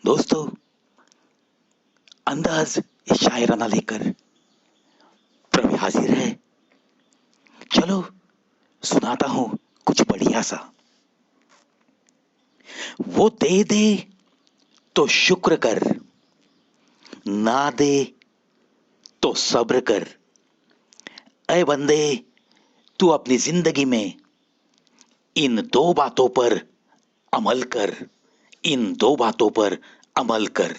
दोस्तों, अंदाज शायराना लेकर प्रभु हाजिर है। चलो सुनाता हूं कुछ बढ़िया सा। वो दे दे तो शुक्र कर, ना दे तो सब्र कर। ऐ बंदे, तू अपनी जिंदगी में इन दो बातों पर अमल कर। इन दो बातों पर अमल कर।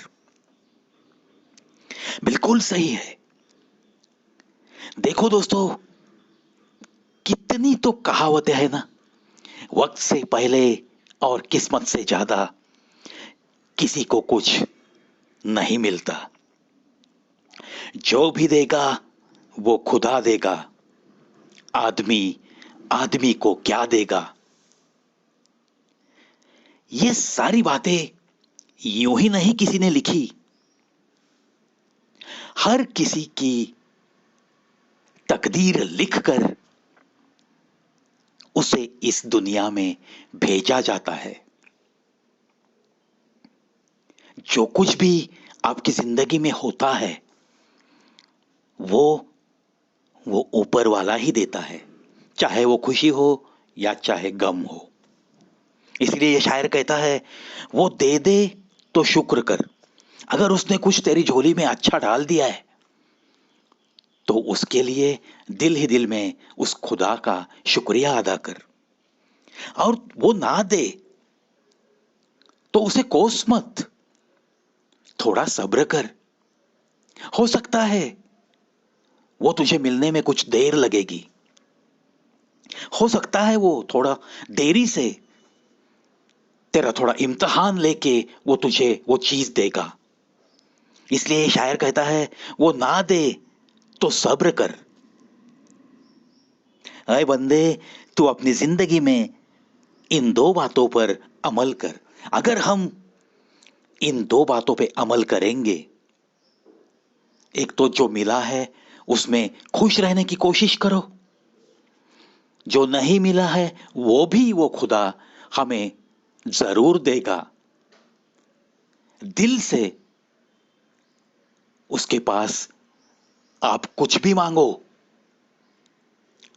बिल्कुल सही है। देखो दोस्तों, कितनी तो कहावतें हैं ना। वक्त से पहले और किस्मत से ज्यादा किसी को कुछ नहीं मिलता। जो भी देगा वो खुदा देगा। आदमी आदमी को क्या देगा। ये सारी बातें यूं ही नहीं किसी ने लिखी। हर किसी की तकदीर लिखकर उसे इस दुनिया में भेजा जाता है। जो कुछ भी आपकी जिंदगी में होता है वो वो ऊपर वाला ही देता है, चाहे वो खुशी हो या चाहे गम हो। इसलिए ये शायर कहता है, वो दे दे तो शुक्र कर। अगर उसने कुछ तेरी झोली में अच्छा डाल दिया है तो उसके लिए दिल ही दिल में उस खुदा का शुक्रिया अदा कर। और वो ना दे तो उसे कोस मत, थोड़ा सब्र कर। हो सकता है वो तुझे मिलने में कुछ देर लगेगी। हो सकता है वो थोड़ा देरी से तेरा थोड़ा इम्तिहान लेके वो तुझे वो चीज देगा। इसलिए शायर कहता है, वो ना दे तो सब्र कर। अय बंदे, तू अपनी जिंदगी में इन दो बातों पर अमल कर। अगर हम इन दो बातों पे अमल करेंगे, एक तो जो मिला है उसमें खुश रहने की कोशिश करो। जो नहीं मिला है वो खुदा हमें जरूर देगा। दिल से उसके पास आप कुछ भी मांगो,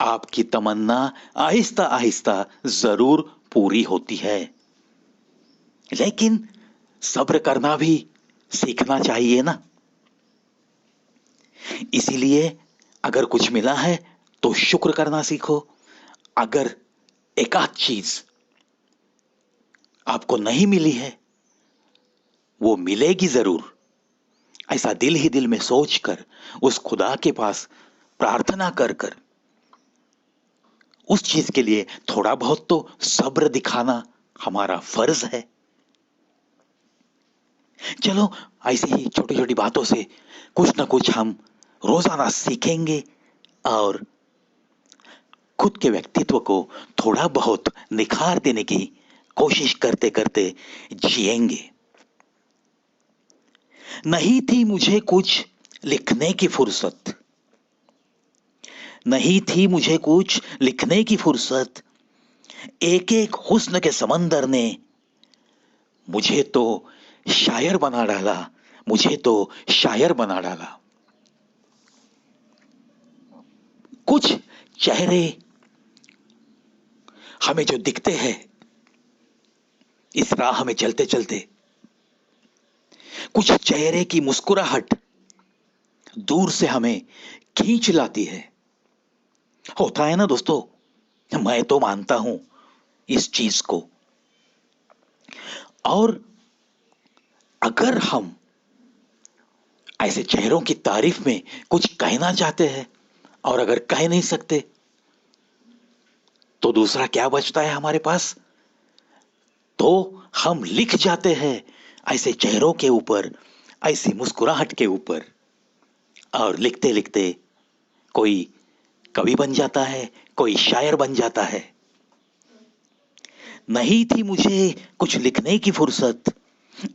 आपकी तमन्ना आहिस्ता आहिस्ता जरूर पूरी होती है। लेकिन सब्र करना भी सीखना चाहिए ना। इसीलिए अगर कुछ मिला है तो शुक्र करना सीखो। अगर एक आध चीज आपको नहीं मिली है, वो मिलेगी जरूर। ऐसा दिल ही दिल में सोचकर उस खुदा के पास प्रार्थना कर कर उस चीज के लिए थोड़ा बहुत तो सब्र दिखाना हमारा फर्ज है। चलो, ऐसी ही छोटी छोटी बातों से कुछ ना कुछ हम रोजाना सीखेंगे और खुद के व्यक्तित्व को थोड़ा बहुत निखार देने की कोशिश करते करते जिएंगे। नहीं थी मुझे कुछ लिखने की फुर्सत। नहीं थी मुझे कुछ लिखने की फुर्सत। एक एक हुस्न के समंदर ने मुझे तो शायर बना डाला। मुझे तो शायर बना डाला। कुछ चेहरे हमें जो दिखते हैं इस राह में चलते चलते, कुछ चेहरे की मुस्कुराहट दूर से हमें खींच लाती है। होता है ना दोस्तों। मैं तो मानता हूं इस चीज को। और अगर हम ऐसे चेहरों की तारीफ में कुछ कहना चाहते हैं और अगर कह नहीं सकते तो दूसरा क्या बचता है हमारे पास। तो हम लिख जाते हैं ऐसे चेहरों के ऊपर, ऐसी मुस्कुराहट के ऊपर। और लिखते लिखते कोई कवि बन जाता है, कोई शायर बन जाता है। नहीं थी मुझे कुछ लिखने की फुर्सत।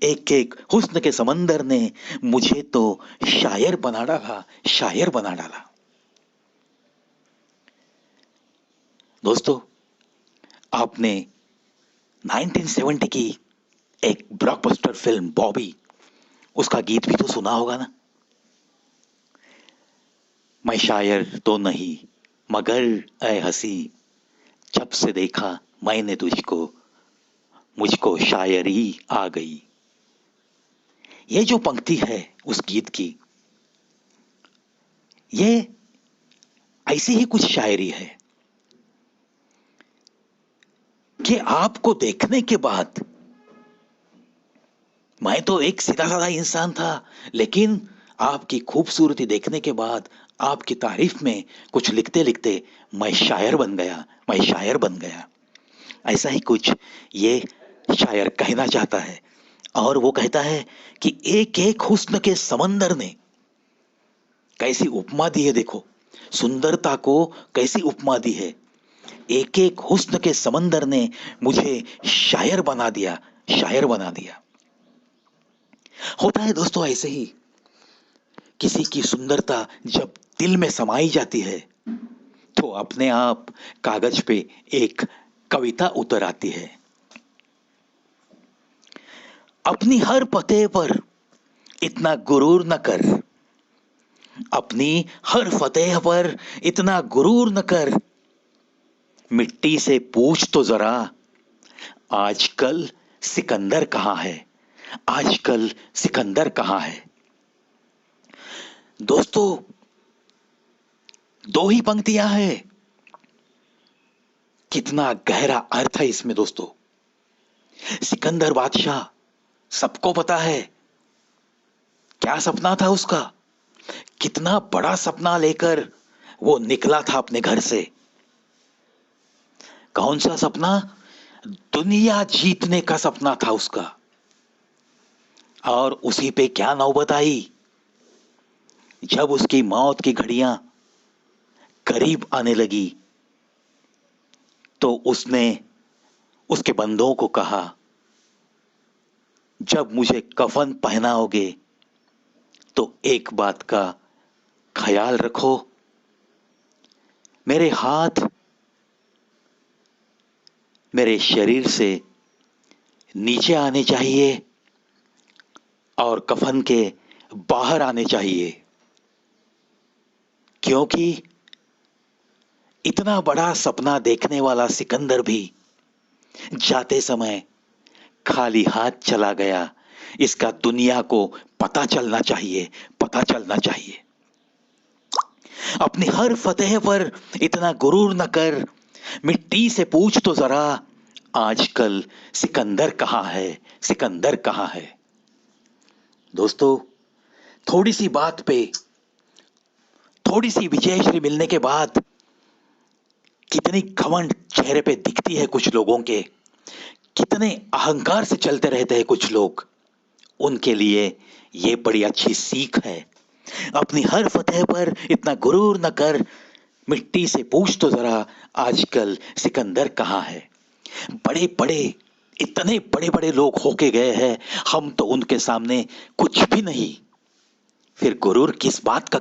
एक एक हुस्न के समंदर ने मुझे तो शायर बना डाला। शायर बना डाला। दोस्तों, आपने 1970 की एक ब्लॉकबस्टर फिल्म बॉबी, उसका गीत भी तो सुना होगा ना। मैं शायर तो नहीं मगर ऐ हंसी, जब से देखा मैंने तुझको, मुझको शायरी आ गई। ये जो पंक्ति है उस गीत की, ये ऐसी ही कुछ शायरी है कि आपको देखने के बाद, मैं तो एक सीधा साधा इंसान था, लेकिन आपकी खूबसूरती देखने के बाद, आपकी तारीफ में कुछ लिखते लिखते मैं शायर बन गया, मैं शायर बन गया। ऐसा ही कुछ ये शायर कहना चाहता है। और वो कहता है कि एक एक हुस्न के समंदर ने कैसी उपमा दी है, देखो सुंदरता को कैसी उपमा दी है। एक एक हुस्न के समंदर ने मुझे शायर बना दिया, शायर बना दिया। होता है दोस्तों ऐसे ही, किसी की सुंदरता जब दिल में समाई जाती है तो अपने आप कागज पे एक कविता उतर आती है। अपनी हर फतेह पर इतना गुरूर न कर, अपनी हर फतेह पर इतना गुरूर न कर, मिट्टी से पूछ तो जरा आजकल सिकंदर कहाँ है, आजकल सिकंदर कहाँ है। दोस्तों, दो ही पंक्तियां हैं, कितना गहरा अर्थ है इसमें दोस्तों। सिकंदर बादशाह, सबको पता है क्या सपना था उसका, कितना बड़ा सपना लेकर वो निकला था अपने घर से। कौन सा सपना? दुनिया जीतने का सपना था उसका। और उसी पे क्या नौबत आई, जब उसकी मौत की घड़ियां करीब आने लगी तो उसने उसके बंदों को कहा, जब मुझे कफन पहनाओगे तो एक बात का ख्याल रखो, मेरे हाथ मेरे शरीर से नीचे आने चाहिए और कफन के बाहर आने चाहिए, क्योंकि इतना बड़ा सपना देखने वाला सिकंदर भी जाते समय खाली हाथ चला गया। इसका दुनिया को पता चलना चाहिए, पता चलना चाहिए। अपनी हर फतेह पर इतना गुरूर न कर, मिट्टी से पूछ तो जरा आजकल सिकंदर कहाँ है, सिकंदर कहाँ है। दोस्तों, थोड़ी सी बात पे थोड़ी सी विजयश्री मिलने के बाद कितनी घमंड चेहरे पे दिखती है कुछ लोगों के, कितने अहंकार से चलते रहते हैं कुछ लोग। उनके लिए ये बड़ी अच्छी सीख है। अपनी हर फतेह पर इतना गुरूर न कर, मिट्टी से पूछ तो जरा आजकल सिकंदर कहाँ है। बड़े बड़े, इतने बड़े बड़े लोग होके गए हैं, हम तो उनके सामने कुछ भी नहीं, फिर गुरूर किस बात का